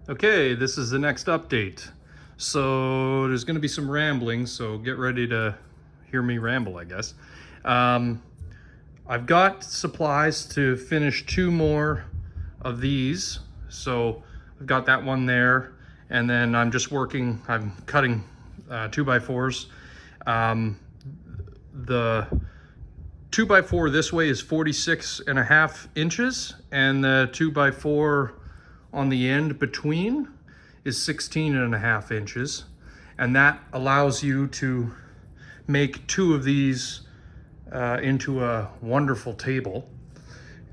Okay, this is the next update. So there's going to be some rambling, so get ready to hear me ramble, I guess. Um, I've got supplies to finish 2 more of these. So I've got that one there, and then I'm cutting 2x4s. The 2x4 this way is 46.5 inches, and the 2x4 on the end between is 16.5 inches, and that allows you to make 2 of these into a wonderful table,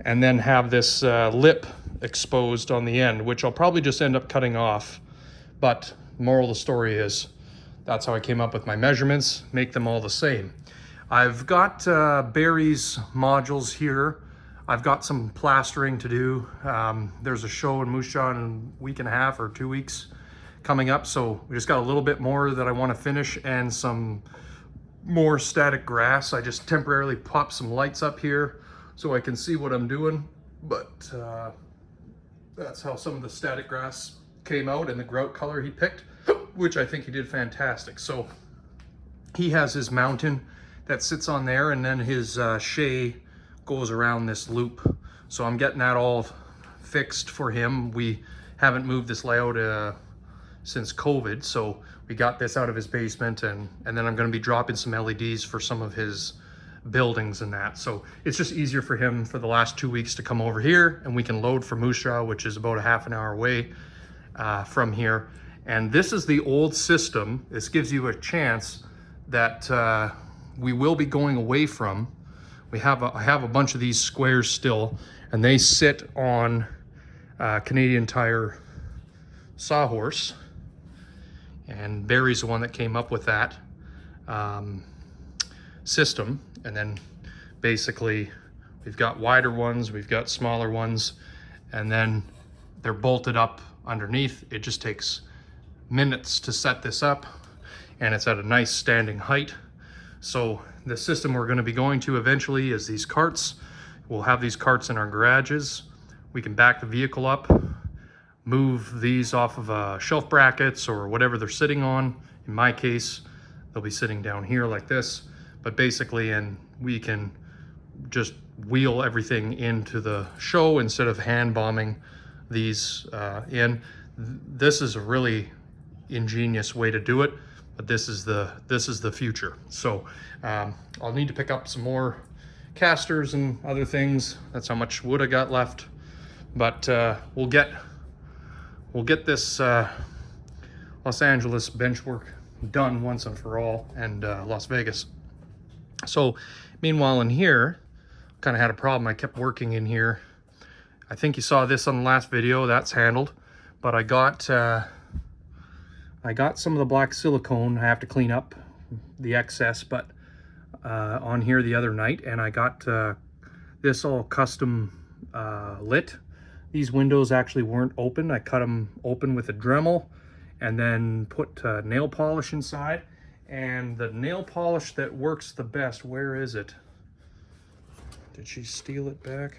and then have this lip exposed on the end, which I'll probably just end up cutting off. But moral of the story is that's how I came up with my measurements, make them all the same. I've got Barry's modules here. I've got some plastering to do. There's a show in Moose Jaw in a week and a half or 2 weeks coming up, so we just got a little bit more that I want to finish, and some more static grass. I just temporarily popped some lights up here so I can see what I'm doing, but that's how some of the static grass came out, and the grout color he picked, which I think he did fantastic. So he has his mountain that sits on there, and then his shay goes around this loop. So I'm getting that all fixed for him. We haven't moved this layout since COVID, so we got this out of his basement, and then I'm going to be dropping some LEDs for some of his buildings and that. So it's just easier for him for the last 2 weeks to come over here, and we can load for Moose Jaw, which is about a half an hour away from here. And this is the old system. This gives you a chance that we will be going away from. I have a bunch of these squares still, and they sit on Canadian Tire sawhorse, and Barry's the one that came up with that system. And then basically we've got wider ones, we've got smaller ones, and then they're bolted up underneath. It just takes minutes to set this up, and it's at a nice standing height. So the system we're going to be going to eventually is these carts. We'll have these carts in our garages. We can back the vehicle up, move these off of shelf brackets or whatever they're sitting on. In my case, they'll be sitting down here like this, but basically, and we can just wheel everything into the show instead of hand bombing these in. This is a really ingenious way to do it, but this is the future. So I'll need to pick up some more casters and other things. That's how much wood I got left, but we'll get this Los Angeles bench work done once and for all, and Las Vegas. So meanwhile in here, kind of had a problem. I kept working in here. I think you saw this on the last video. That's handled, but I got some of the black silicone. I have to clean up the excess, but on here the other night, and I got this all custom lit. These windows actually weren't open. I cut them open with a Dremel, and then put nail polish inside. And the nail polish that works the best, where is it? Did she steal it back?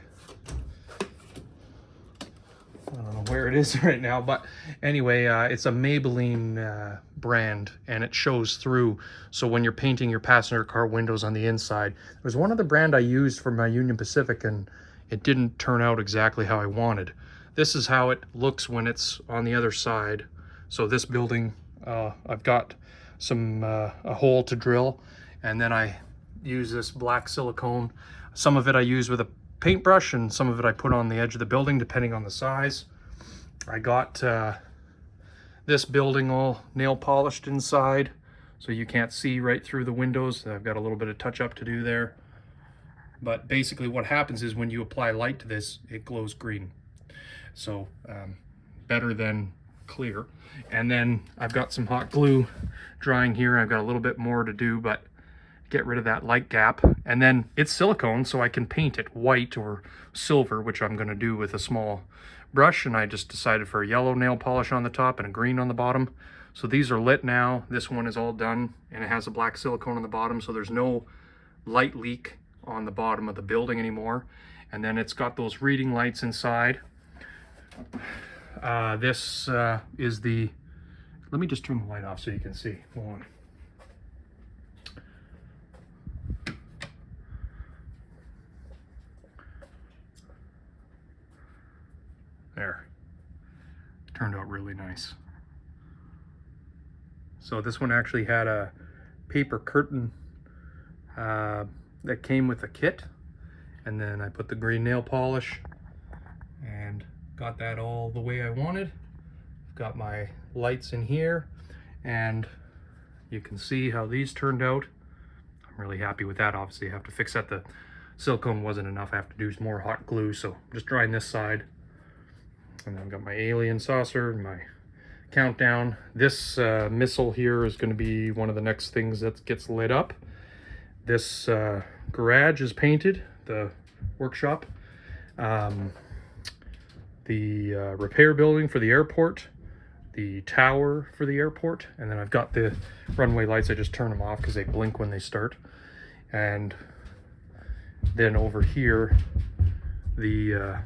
I don't know where it is right now, but anyway, it's a Maybelline brand, and it shows through. So when you're painting your passenger car windows on the inside, there was one other brand I used for my Union Pacific, and it didn't turn out exactly how I wanted. This is how it looks when it's on the other side. So this building, I've got some a hole to drill, and then I use this black silicone. Some of it I use with a paintbrush, and some of it I put on the edge of the building depending on the size. I got this building all nail polished inside, so you can't see right through the windows. I've got a little bit of touch up to do there, but basically what happens is when you apply light to this, it glows green. So better than clear. And then I've got some hot glue drying here. I've got a little bit more to do, but get rid of that light gap. And then it's silicone, so I can paint it white or silver, which I'm going to do with a small brush. And I just decided for a yellow nail polish on the top and a green on the bottom. So these are lit now. This one is all done, and it has a black silicone on the bottom, so there's no light leak on the bottom of the building anymore. And then it's got those reading lights inside. This is the, let me just turn the light off so you can see. Hold on. There. Turned out really nice. So this one actually had a paper curtain that came with a kit, and then I put the green nail polish and got that all the way I wanted. Got my lights in here, and you can see how these turned out. I'm really happy with that. Obviously I have to fix that. The silicone wasn't enough. I have to do some more hot glue, so I'm just drying this side. And then I've got my alien saucer, my countdown. This missile here is going to be one of the next things that gets lit up. This garage is painted, the workshop. The repair building for the airport, the tower for the airport, and then I've got the runway lights. I just turn them off because they blink when they start. And then over here, the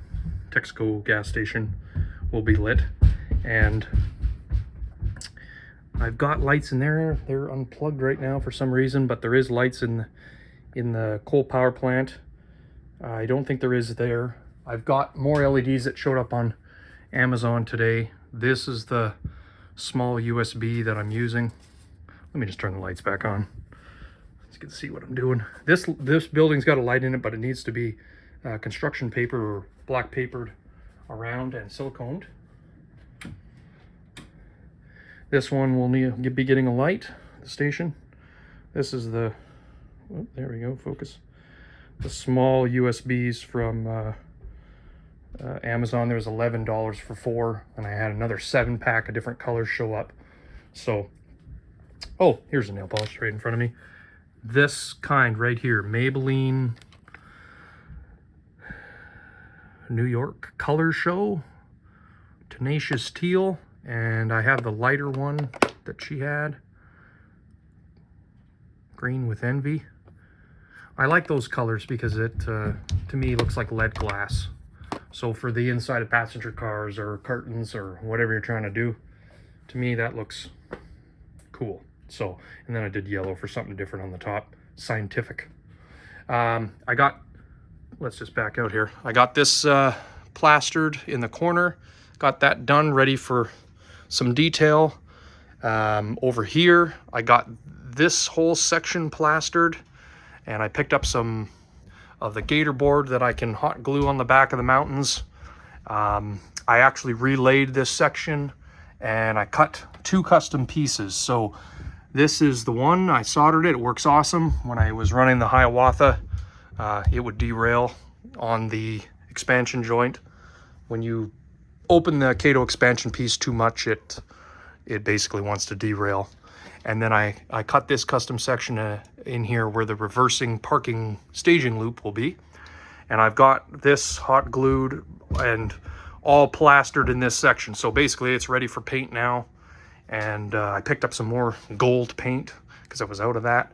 Texaco gas station will be lit, and I've got lights in there. They're unplugged right now for some reason, but there is lights in the coal power plant. I don't think there is there. I've got more LEDs that showed up on Amazon today. This is the small USB that I'm using. Let me just turn the lights back on so you can see what I'm doing. This building's got a light in it, but it needs to be construction paper or black papered around and siliconed. This one will be getting a light, the station. This is the, oh, there we go, focus. The small USBs from Amazon. There was $11 for 4, and I had another 7-pack of different colors show up. So, oh, here's a nail polish right in front of me. This kind right here, Maybelline New York Color Show, Tenacious Teal, and I have the lighter one that she had, Green with Envy. I like those colors because it, to me, looks like lead glass. So for the inside of passenger cars or curtains or whatever you're trying to do, to me that looks cool. So, and then I did yellow for something different on the top, scientific. I got, let's just back out here. I got this plastered in the corner, got that done, ready for some detail. Over here, I got this whole section plastered, and I picked up some of the gator board that I can hot glue on the back of the mountains. I actually relayed this section, and I cut 2 custom pieces. So this is the one, I soldered it, it works awesome. When I was running the Hiawatha, it would derail on the expansion joint. When you open the Kato expansion piece too much, it basically wants to derail. And then I cut this custom section in here where the reversing parking staging loop will be. And I've got this hot glued and all plastered in this section. So basically it's ready for paint now. And I picked up some more gold paint because I was out of that.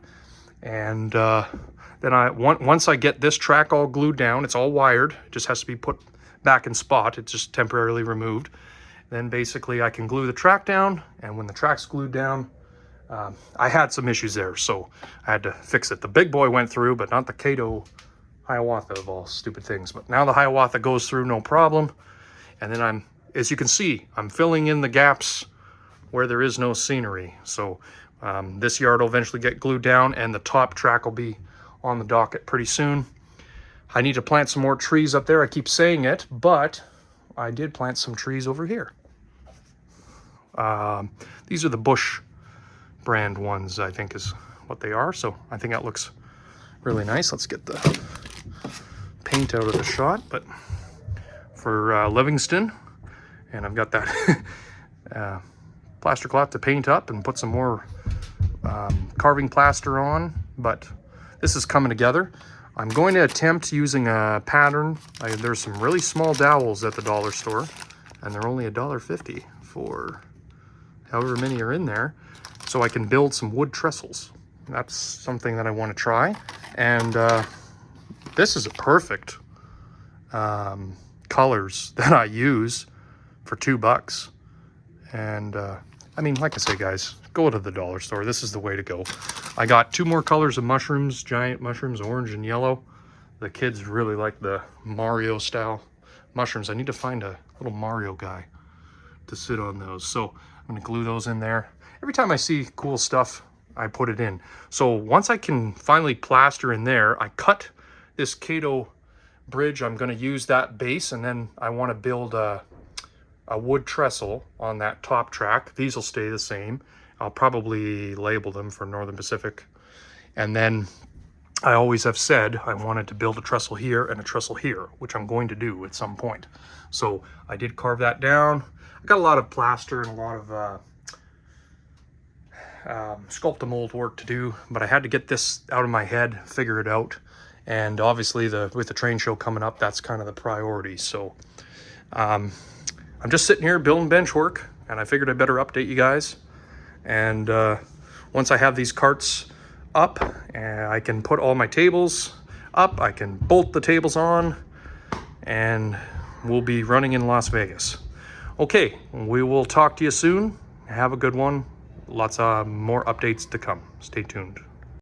And then once I get this track all glued down, it's all wired, it just has to be put back in spot, it's just temporarily removed. Then basically I can glue the track down, and when the track's glued down, I had some issues there, so I had to fix it. The big boy went through, but not the Kato Hiawatha, of all stupid things. But now the Hiawatha goes through no problem. And then as you can see, I'm filling in the gaps where there is no scenery. So this yard will eventually get glued down, and the top track will be on the docket pretty soon. I need to plant some more trees up there. I keep saying it, but I did plant some trees over here. These are the Bush brand ones, I think is what they are. So I think that looks really nice. Let's get the paint out of the shot. But for Livingston, and I've got that plaster cloth to paint up and put some more carving plaster on, but this is coming together. I'm going to attempt using a pattern. There's some really small dowels at the dollar store, and they're only $1.50 for however many are in there. So I can build some wood trestles. That's something that I want to try. And this is a perfect colors that I use for $2. And I mean, like I say, guys, go to the dollar store. This is the way to go. I got 2 more colors of mushrooms, giant mushrooms, orange and yellow. The kids really like the Mario style mushrooms. I need to find a little Mario guy to sit on those. So I'm gonna glue those in there. Every time I see cool stuff, I put it in. So once I can finally plaster in there, I cut this Kato bridge. I'm gonna use that base, and then I wanna build a wood trestle on that top track. These will stay the same. I'll probably label them for Northern Pacific. And then I always have said I wanted to build a trestle here and a trestle here, which I'm going to do at some point. So I did carve that down. I got a lot of plaster and a lot of sculpt-a-mold work to do, but I had to get this out of my head, figure it out. And obviously with the train show coming up, that's kind of the priority. So I'm just sitting here building bench work, and I figured I better update you guys. And once I have these carts up, and I can put all my tables up, I can bolt the tables on, and we'll be running in Las Vegas. Okay, we will talk to you soon. Have a good one. Lots of more updates to come. Stay tuned.